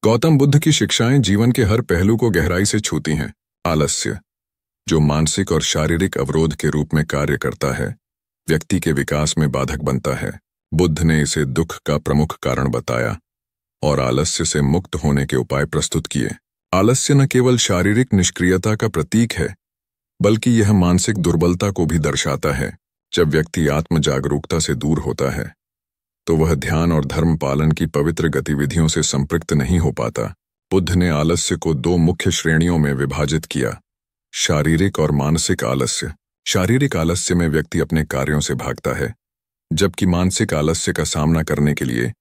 गौतम बुद्ध की शिक्षाएं जीवन के हर पहलू को गहराई से छूती हैं। आलस्य, जो मानसिक और शारीरिक अवरोध के रूप में कार्य करता है, व्यक्ति के विकास में बाधक बनता है। बुद्ध ने इसे दुख का प्रमुख कारण बताया और आलस्य से मुक्त होने के उपाय प्रस्तुत किए। आलस्य न केवल शारीरिक निष्क्रियता का प्रतीक है, बल्कि यह मानसिक दुर्बलता को भी दर्शाता है। जब व्यक्ति आत्म जागरूकता से दूर होता है, तो वह ध्यान और धर्म पालन की पवित्र गतिविधियों से संपृक्त नहीं हो पाता। बुद्ध ने आलस्य को दो मुख्य श्रेणियों में विभाजित किया: शारीरिक और मानसिक आलस्य। शारीरिक आलस्य में व्यक्ति अपने कार्यों से भागता है, जबकि मानसिक आलस्य का सामना करने के लिए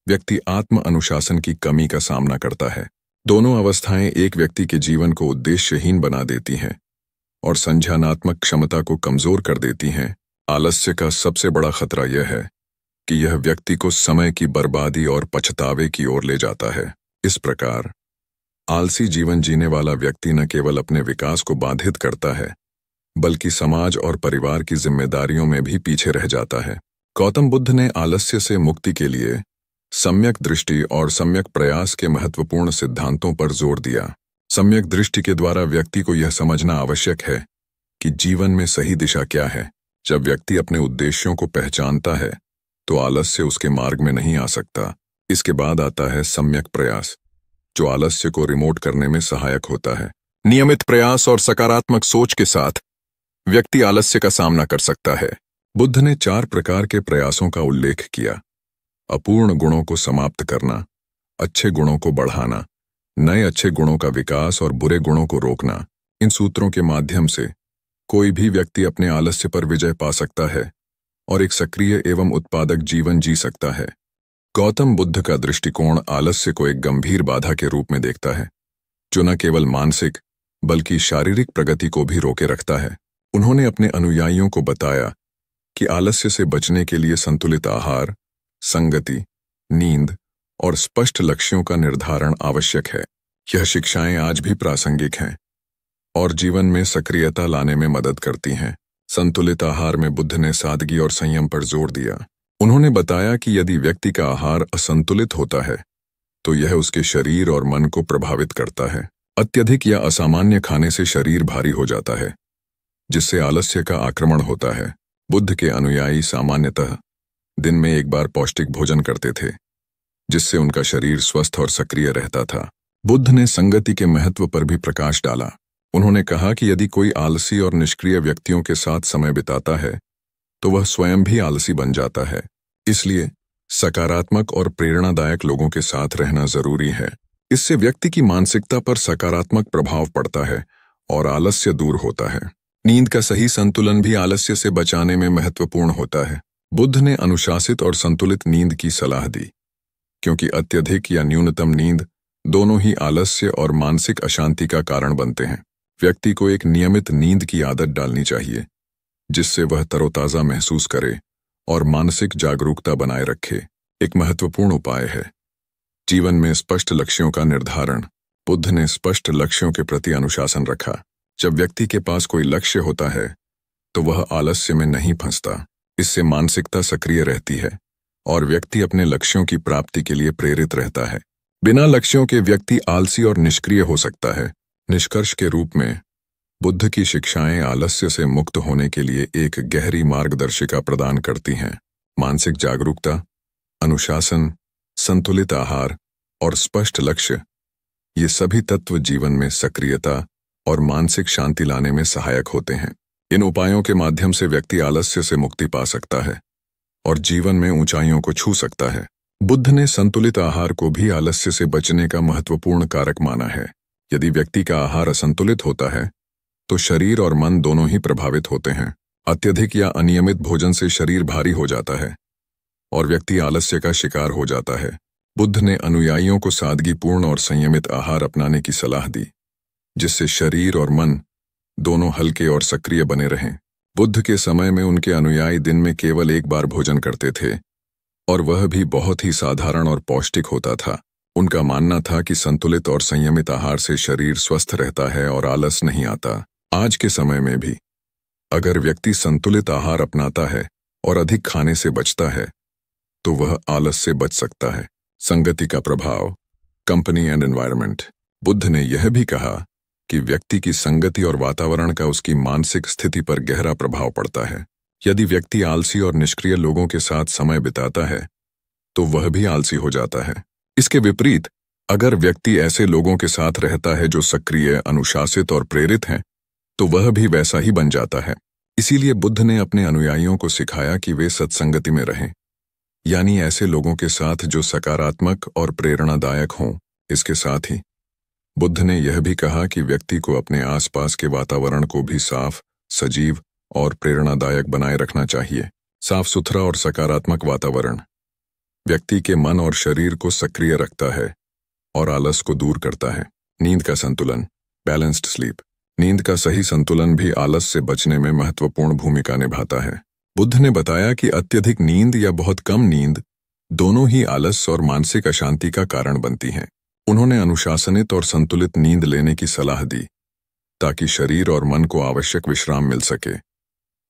व्यक्ति आत्म अनुशासन की कमी का सामना करता है। दोनों अवस्थाएं एक व्यक्ति के जीवन को उद्देश्यहीन बना देती हैं और संज्ञानात्मक क्षमता को कमजोर कर देती हैं। आलस्य का सबसे बड़ा खतरा यह है कि यह व्यक्ति को समय की बर्बादी और पछतावे की ओर ले जाता है। इस प्रकार आलसी जीवन जीने वाला व्यक्ति न केवल अपने विकास को बाधित करता है, बल्कि समाज और परिवार की जिम्मेदारियों में भी पीछे रह जाता है। गौतम बुद्ध ने आलस्य से मुक्ति के लिए सम्यक दृष्टि और सम्यक प्रयास के महत्वपूर्ण सिद्धांतों पर जोर दिया। सम्यक दृष्टि के द्वारा व्यक्ति को यह समझना आवश्यक है कि जीवन में सही दिशा क्या है। जब व्यक्ति अपने उद्देश्यों को पहचानता है, तो आलस्य उसके मार्ग में नहीं आ सकता। इसके बाद आता है सम्यक प्रयास, जो आलस्य को रिमोट करने में सहायक होता है। नियमित प्रयास और सकारात्मक सोच के साथ व्यक्ति आलस्य का सामना कर सकता है। बुद्ध ने 4 प्रकार के प्रयासों का उल्लेख किया: अपूर्ण गुणों को समाप्त करना, अच्छे गुणों को बढ़ाना, नए अच्छे गुणों का विकास और बुरे गुणों को रोकना। इन सूत्रों के माध्यम से कोई भी व्यक्ति अपने आलस्य पर विजय पा सकता है और एक सक्रिय एवं उत्पादक जीवन जी सकता है। गौतम बुद्ध का दृष्टिकोण आलस्य को एक गंभीर बाधा के रूप में देखता है, जो न केवल मानसिक बल्कि शारीरिक प्रगति को भी रोके रखता है। उन्होंने अपने अनुयायियों को बताया कि आलस्य से बचने के लिए संतुलित आहार, संगति, नींद और स्पष्ट लक्ष्यों का निर्धारण आवश्यक है। यह शिक्षाएं आज भी प्रासंगिक हैं और जीवन में सक्रियता लाने में मदद करती हैं। संतुलित आहार में बुद्ध ने सादगी और संयम पर जोर दिया। उन्होंने बताया कि यदि व्यक्ति का आहार असंतुलित होता है, तो यह उसके शरीर और मन को प्रभावित करता है। अत्यधिक या असामान्य खाने से शरीर भारी हो जाता है, जिससे आलस्य का आक्रमण होता है। बुद्ध के अनुयायी सामान्यतः दिन में एक बार पौष्टिक भोजन करते थे, जिससे उनका शरीर स्वस्थ और सक्रिय रहता था। बुद्ध ने संगति के महत्व पर भी प्रकाश डाला। उन्होंने कहा कि यदि कोई आलसी और निष्क्रिय व्यक्तियों के साथ समय बिताता है, तो वह स्वयं भी आलसी बन जाता है। इसलिए सकारात्मक और प्रेरणादायक लोगों के साथ रहना जरूरी है। इससे व्यक्ति की मानसिकता पर सकारात्मक प्रभाव पड़ता है और आलस्य दूर होता है। नींद का सही संतुलन भी आलस्य से बचाने में महत्वपूर्ण होता है। बुद्ध ने अनुशासित और संतुलित नींद की सलाह दी, क्योंकि अत्यधिक या न्यूनतम नींद दोनों ही आलस्य और मानसिक अशांति का कारण बनते हैं। व्यक्ति को एक नियमित नींद की आदत डालनी चाहिए, जिससे वह तरोताजा महसूस करे और मानसिक जागरूकता बनाए रखे। एक महत्वपूर्ण उपाय है जीवन में स्पष्ट लक्ष्यों का निर्धारण। बुद्ध ने स्पष्ट लक्ष्यों के प्रति अनुशासन रखा। जब व्यक्ति के पास कोई लक्ष्य होता है, तो वह आलस्य में नहीं फंसता। इससे मानसिकता सक्रिय रहती है और व्यक्ति अपने लक्ष्यों की प्राप्ति के लिए प्रेरित रहता है। बिना लक्ष्यों के व्यक्ति आलसी और निष्क्रिय हो सकता है। निष्कर्ष के रूप में बुद्ध की शिक्षाएं आलस्य से मुक्त होने के लिए एक गहरी मार्गदर्शिका प्रदान करती हैं। मानसिक जागरूकता, अनुशासन, संतुलित आहार और स्पष्ट लक्ष्य, ये सभी तत्व जीवन में सक्रियता और मानसिक शांति लाने में सहायक होते हैं। इन उपायों के माध्यम से व्यक्ति आलस्य से मुक्ति पा सकता है और जीवन में ऊंचाइयों को छू सकता है। बुद्ध ने संतुलित आहार को भी आलस्य से बचने का महत्वपूर्ण कारक माना है। यदि व्यक्ति का आहार असंतुलित होता है, तो शरीर और मन दोनों ही प्रभावित होते हैं। अत्यधिक या अनियमित भोजन से शरीर भारी हो जाता है और व्यक्ति आलस्य का शिकार हो जाता है। बुद्ध ने अनुयायियों को सादगीपूर्ण और संयमित आहार अपनाने की सलाह दी, जिससे शरीर और मन दोनों हल्के और सक्रिय बने रहें। बुद्ध के समय में उनके अनुयायी दिन में केवल एक बार भोजन करते थे, और वह भी बहुत ही साधारण और पौष्टिक होता था। उनका मानना था कि संतुलित और संयमित आहार से शरीर स्वस्थ रहता है और आलस नहीं आता। आज के समय में भी अगर व्यक्ति संतुलित आहार अपनाता है और अधिक खाने से बचता है, तो वह आलस से बच सकता है। संगति का प्रभाव। Company and environment. बुद्ध ने यह भी कहा कि व्यक्ति की संगति और वातावरण का उसकी मानसिक स्थिति पर गहरा प्रभाव पड़ता है। यदि व्यक्ति आलसी और निष्क्रिय लोगों के साथ समय बिताता है तो वह भी आलसी हो जाता है। इसके विपरीत अगर व्यक्ति ऐसे लोगों के साथ रहता है जो सक्रिय, अनुशासित और प्रेरित हैं, तो वह भी वैसा ही बन जाता है। इसीलिए बुद्ध ने अपने अनुयायियों को सिखाया कि वे सत्संगति में रहें, यानी ऐसे लोगों के साथ जो सकारात्मक और प्रेरणादायक हों। इसके साथ ही बुद्ध ने यह भी कहा कि व्यक्ति को अपने आसपास के वातावरण को भी साफ, सजीव और प्रेरणादायक बनाए रखना चाहिए। साफ सुथरा और सकारात्मक वातावरण व्यक्ति के मन और शरीर को सक्रिय रखता है और आलस को दूर करता है। नींद का संतुलन, बैलेंस्ड स्लीप। नींद का सही संतुलन भी आलस से बचने में महत्वपूर्ण भूमिका निभाता है। बुद्ध ने बताया कि अत्यधिक नींद या बहुत कम नींद दोनों ही आलस और मानसिक अशांति का कारण बनती हैं। उन्होंने अनुशासनित और संतुलित नींद लेने की सलाह दी ताकि शरीर और मन को आवश्यक विश्राम मिल सके,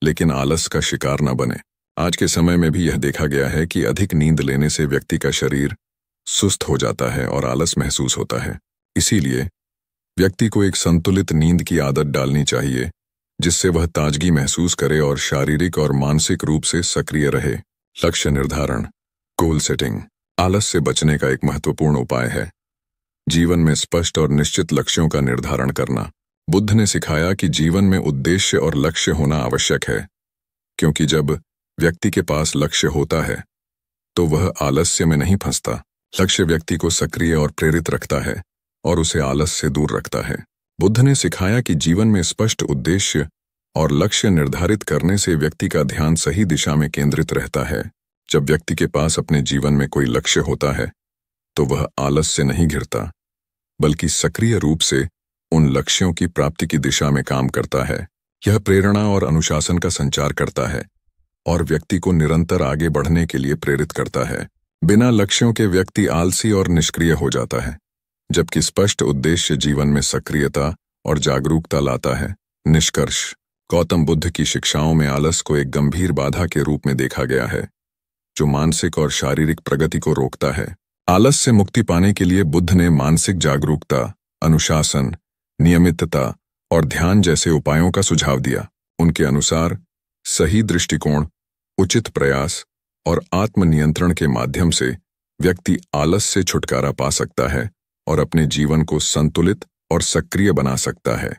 लेकिन आलस का शिकार न बने। आज के समय में भी यह देखा गया है कि अधिक नींद लेने से व्यक्ति का शरीर सुस्त हो जाता है और आलस महसूस होता है। इसीलिए व्यक्ति को एक संतुलित नींद की आदत डालनी चाहिए, जिससे वह ताजगी महसूस करे और शारीरिक और मानसिक रूप से सक्रिय रहे। लक्ष्य निर्धारण, गोल सेटिंग आलस से बचने का एक महत्वपूर्ण उपाय है। जीवन में स्पष्ट और निश्चित लक्ष्यों का निर्धारण करना। बुद्ध ने सिखाया कि जीवन में उद्देश्य और लक्ष्य होना आवश्यक है, क्योंकि जब व्यक्ति के पास लक्ष्य होता है तो वह आलस्य में नहीं फंसता। लक्ष्य व्यक्ति को सक्रिय और प्रेरित रखता है और उसे आलस से दूर रखता है। बुद्ध ने सिखाया कि जीवन में स्पष्ट उद्देश्य और लक्ष्य निर्धारित करने से व्यक्ति का ध्यान सही दिशा में केंद्रित रहता है। जब व्यक्ति के पास अपने जीवन में कोई लक्ष्य होता है तो वह आलस से नहीं घिरता, बल्कि सक्रिय रूप से उन लक्ष्यों की प्राप्ति की दिशा में काम करता है। यह प्रेरणा और अनुशासन का संचार करता है और व्यक्ति को निरंतर आगे बढ़ने के लिए प्रेरित करता है। बिना लक्ष्यों के व्यक्ति आलसी और निष्क्रिय हो जाता है, जबकि स्पष्ट उद्देश्य जीवन में सक्रियता और जागरूकता लाता है। निष्कर्ष, गौतम बुद्ध की शिक्षाओं में आलस को एक गंभीर बाधा के रूप में देखा गया है, जो मानसिक और शारीरिक प्रगति को रोकता है। आलस से मुक्ति पाने के लिए बुद्ध ने मानसिक जागरूकता, अनुशासन, नियमितता और ध्यान जैसे उपायों का सुझाव दिया। उनके अनुसार सही दृष्टिकोण, उचित प्रयास और आत्मनियंत्रण के माध्यम से व्यक्ति आलस से छुटकारा पा सकता है और अपने जीवन को संतुलित और सक्रिय बना सकता है।